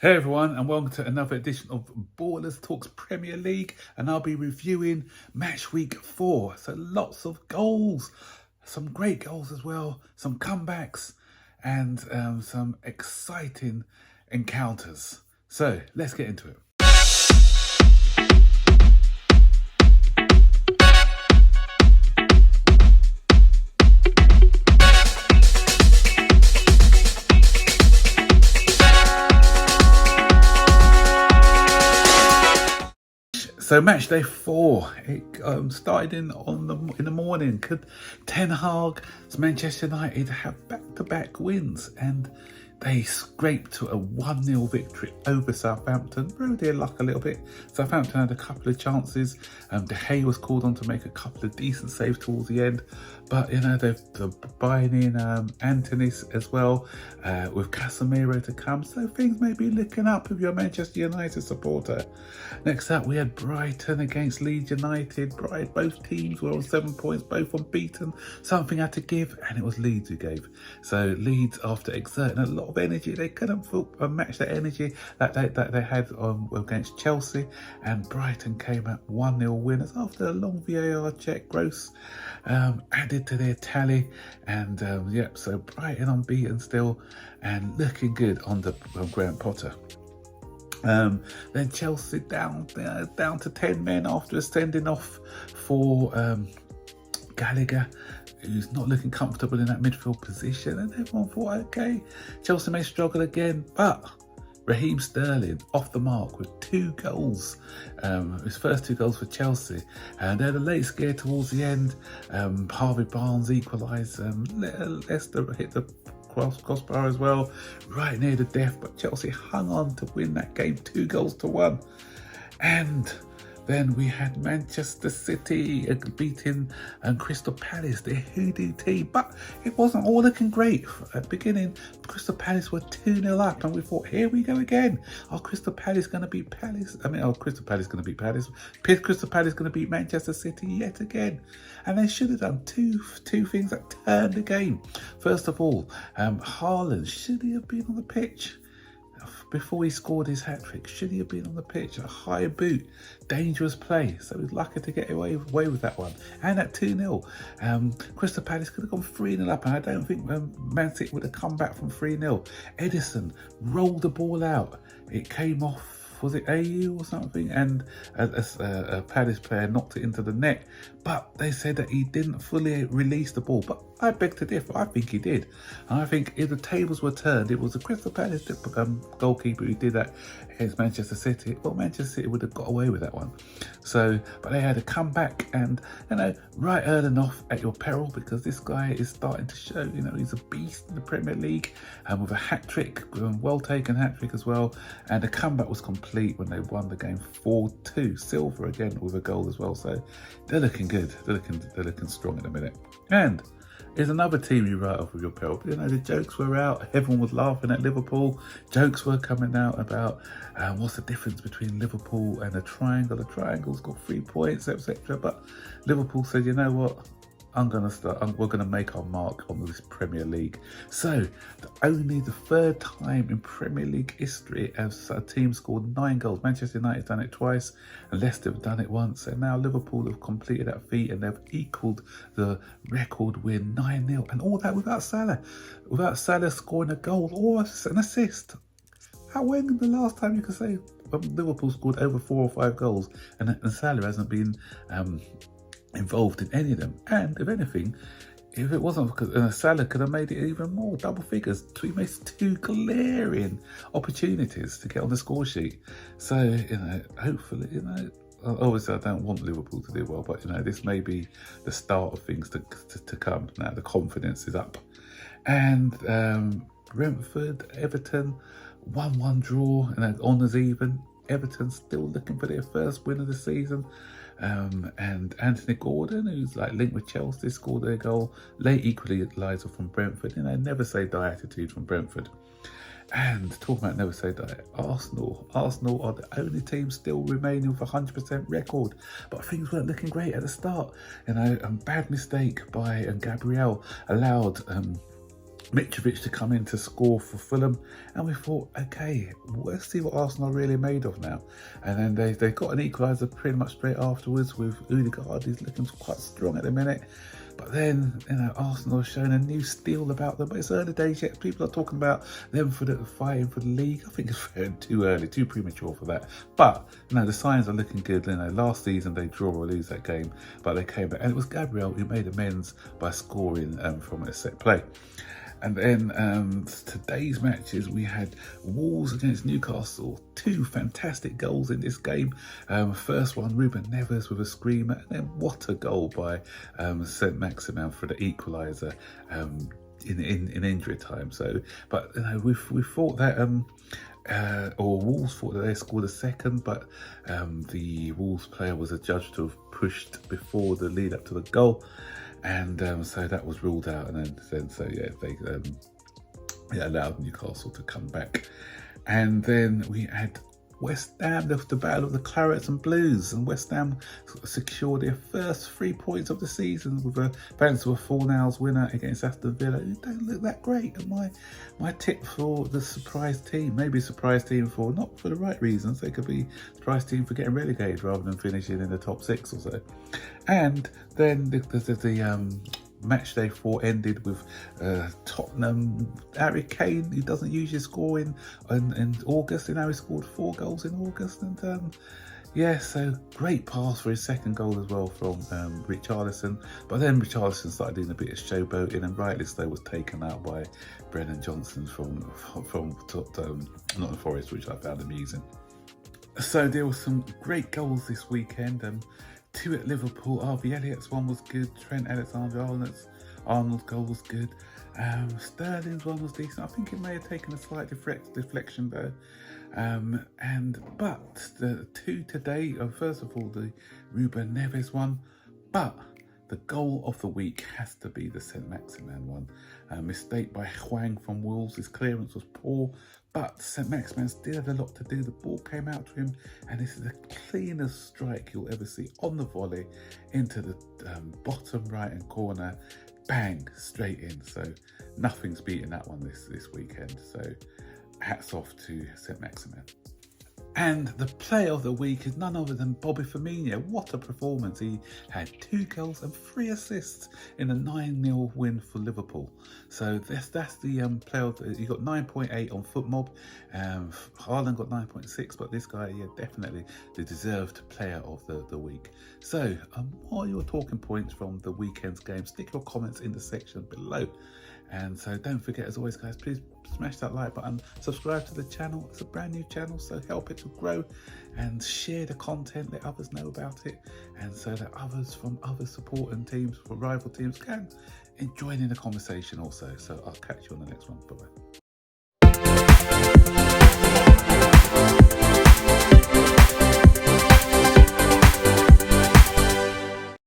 Hey everyone, and welcome to another edition of Ballers Talks Premier League, and I'll be reviewing match week 4. So lots of goals, some great goals as well, some comebacks, and some exciting encounters. So let's get into it. So match day 4, it started in the morning. Could Ten Hag's Manchester United have back-to-back wins? And they scraped to a 1-0 victory over Southampton. Rode their luck a little bit. Southampton had a couple of chances. De Gea was called on to make a couple of decent saves towards the end. But, you know, they're buying in Anthony as well, with Casemiro to come. So things may be looking up if you're a Manchester United supporter. Next up, we had Brighton against Leeds United. Both teams were on 7 points, both unbeaten. Something had to give, and it was Leeds who gave. So Leeds, after exerting a lot of energy, they couldn't match the energy that they had against Chelsea, and Brighton came out 1-0 winners after a long VAR check. Gross added to their tally, and so Brighton unbeaten still and looking good under Graham Potter. Then Chelsea down to 10 men after sending off for Gallagher, who's not looking comfortable in that midfield position, and everyone thought, okay, Chelsea may struggle again, but Raheem Sterling off the mark with 2 goals, his first 2 goals for Chelsea, and they're the late scare towards the end. Harvey Barnes equalised, Leicester hit the crossbar as well, right near the death, but Chelsea hung on to win that game 2-1. And then we had Manchester City beating Crystal Palace, their hoodoo team. But it wasn't all looking great. At the beginning, Crystal Palace were 2-0 up, and we thought, here we go again. Are Crystal Palace going to beat Palace? Crystal Palace going to beat Palace. Crystal Palace going to beat Manchester City yet again. And they should have done two things that turned the game. First of all, Haaland, should he have been on the pitch? Before he scored his hat-trick, should he have been on the pitch? A high boot, dangerous play. So he's lucky to get away with that one. And at 2-0, Crystal Palace could have gone 3-0 up, and I don't think Man City would have come back from 3-0. Edison rolled the ball out. It came off, was it AU or something? And a Palace player knocked it into the net. But they said that he didn't fully release the ball. But I beg to differ. I think he did. And I think if the tables were turned, it was the Crystal Palace goalkeeper who did that against Manchester City. Well, Manchester City would have got away with that one. So, but they had to come back and, right early enough at your peril, because this guy is starting to show, he's a beast in the Premier League, and with a hat-trick, well taken hat-trick as well. And the comeback was complete when they won the game 4-2. Silva again with a goal as well. So they're looking good. They're looking strong in a minute. And here's another team you write off with your peril. The jokes were out. Everyone was laughing at Liverpool. Jokes were coming out about what's the difference between Liverpool and a triangle. The triangle's got 3 points, etc. But Liverpool said, you know what? We're going to make our mark on this Premier League. So, only the 3rd time in Premier League history as a team scored 9 goals. Manchester United done it twice, and Leicester have done it once. And now Liverpool have completed that feat, and they've equalled the record win 9-0. And all that without Salah. Without Salah scoring a goal or an assist. When the last time you could say Liverpool scored over 4 or 5 goals and Salah hasn't been involved in any of them? And if anything, if it wasn't because Salah could have made it even more, double figures. He missed 2 glaring opportunities to get on the score sheet. So, hopefully, obviously I don't want Liverpool to do well, but this may be the start of things to come. Now the confidence is up. And Brentford, Everton, 1-1 draw, and honours even. Everton still looking for their first win of the season. And Anthony Gordon, who's linked with Chelsea, scored their goal. Late equaliser from Brentford. Never say die attitude from Brentford. And talking about never say die, Arsenal are the only team still remaining with a 100% record. But things weren't looking great at the start. A bad mistake by Gabriel allowed Mitrovic to come in to score for Fulham, and we thought, okay, let's see what Arsenal are really made of now. And then they got an equaliser pretty much straight afterwards with Odegaard. He's looking quite strong at the minute. But then, Arsenal have shown a new steel about them. But it's early days yet. People are talking about them fighting for the league. I think it's too early, too premature for that. But, the signs are looking good. Last season they draw or lose that game, but they came back. And it was Gabriel who made amends by scoring from a set play. And then today's matches, we had Wolves against Newcastle. 2 fantastic goals in this game. First one, Ruben Neves with a screamer. And then what a goal by St. Maximin for the equaliser in injury time. So, but we thought that Wolves thought that they scored a second, but the Wolves player was adjudged to have pushed before the lead up to the goal. And so that was ruled out, and then they allowed Newcastle to come back. And then we had West Ham, the battle of the Clarets and Blues, and West Ham secured their first 3 points of the season with thanks to a 4-0 winner against Aston Villa, who don't look that great. And my tip for the surprise team, maybe a surprise team for not for the right reasons, they could be a surprise team for getting relegated rather than finishing in the top 6 or so. And then the match day 4 ended with Tottenham, Harry Kane, who doesn't usually score in August, and now he scored 4 goals in August. And so great pass for his second goal as well from Richarlison. But then Richarlison started doing a bit of showboating, and rightly so, was taken out by Brennan Johnson from Nottingham Forest, which I found amusing. So there were some great goals this weekend. 2 at Liverpool. Harvey Elliott's one was good. Trent Alexander-Arnold's goal was good. Sterling's one was decent. I think it may have taken a slight deflection though. But the 2 today, first of all, the Ruben Neves one, but the goal of the week has to be the St. Maximin one. A mistake by Hwang from Wolves. His clearance was poor, but St. Maximin still had a lot to do. The ball came out to him, and this is the cleanest strike you'll ever see on the volley into the bottom right-hand corner. Bang, straight in. So nothing's beating that one this weekend. So hats off to St. Maximin. And the player of the week is none other than Bobby Firmino. What a performance. He had 2 goals and 3 assists in a 9-0 win for Liverpool. So that's the player of the, he got 9.8 on FootMob. Haaland got 9.6, but this guy, definitely the deserved player of the week. So what are your talking points from the weekend's game? Stick your comments in the section below. And so don't forget, as always, guys, please smash that like button, subscribe to the channel. It's a brand new channel, so help it to grow, and share the content, let others know about it, and so that others from other supporting teams, for rival teams, can join in the conversation also. So I'll catch you on the next one. Bye bye.